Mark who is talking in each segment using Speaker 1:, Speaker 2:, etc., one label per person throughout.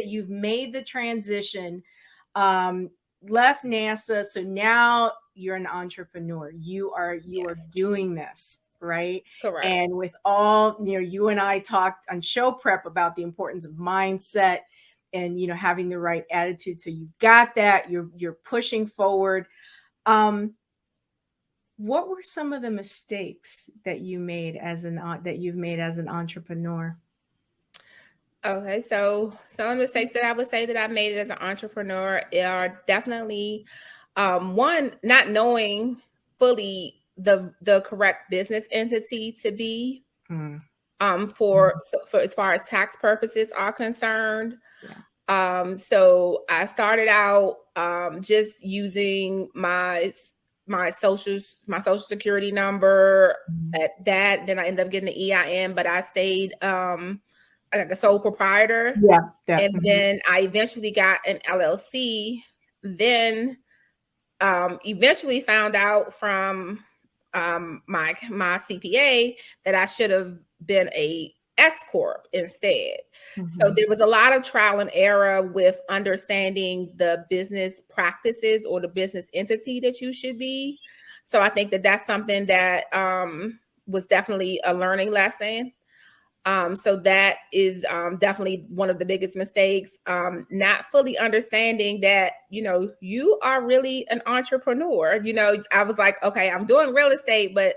Speaker 1: you've made the transition, left NASA. So now you're an entrepreneur. You are doing this, right?
Speaker 2: Correct.
Speaker 1: And with all, you and I talked on show prep about the importance of mindset and, having the right attitude. So you got that, you're pushing forward. What were some of the mistakes that you've made as an entrepreneur?
Speaker 2: Okay, so some mistakes that I would say that I made as an entrepreneur are definitely one, not knowing fully the correct business entity to be for as far as tax purposes are concerned. Yeah. So I started out just using my social security number at that. Then I ended up getting the EIN, but I stayed like a sole proprietor.
Speaker 1: Yeah.
Speaker 2: And then I eventually got an LLC. Then eventually found out from my CPA that I should have been a S Corp instead. So there was a lot of trial and error with understanding the business practices or the business entity that you should be. So I think that that's something that was definitely a learning lesson. So that is definitely one of the biggest mistakes, not fully understanding that, you are really an entrepreneur. I was like, okay, I'm doing real estate, but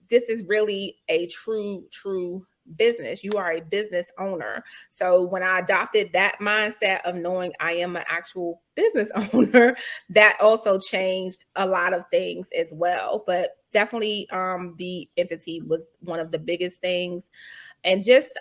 Speaker 2: this is really a true business. You are a business owner. So when I adopted that mindset of knowing I am an actual business owner, that also changed a lot of things as well. But definitely the entity was one of the biggest things. And just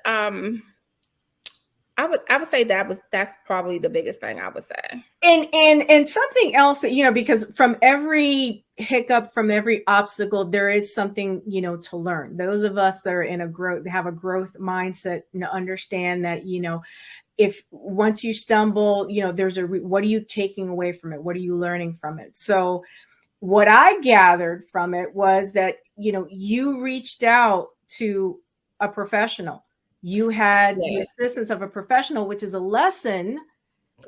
Speaker 2: I would say that's probably the biggest thing I would say.
Speaker 1: And something else that, because from every hiccup, from every obstacle, there is something, to learn. Those of us that are in have a growth mindset, understand that, if once you stumble, there's what are you taking away from it? What are you learning from it? So what I gathered from it was that, you reached out to a professional. You had the assistance of a professional, which is a lesson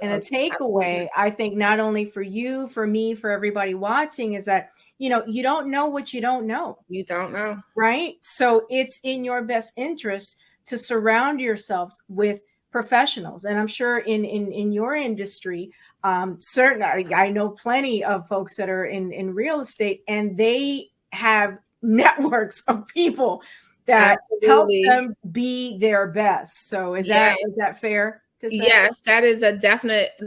Speaker 1: and a takeaway, I think, not only for you, for me, for everybody watching, is that, you don't know what you don't know.
Speaker 2: You don't know.
Speaker 1: Right? So it's in your best interest to surround yourselves with professionals. And I'm sure in your industry, certainly I know plenty of folks that are in real estate, and they have networks of people that help them be their best. So is that fair to say?
Speaker 2: Yes, that is a definite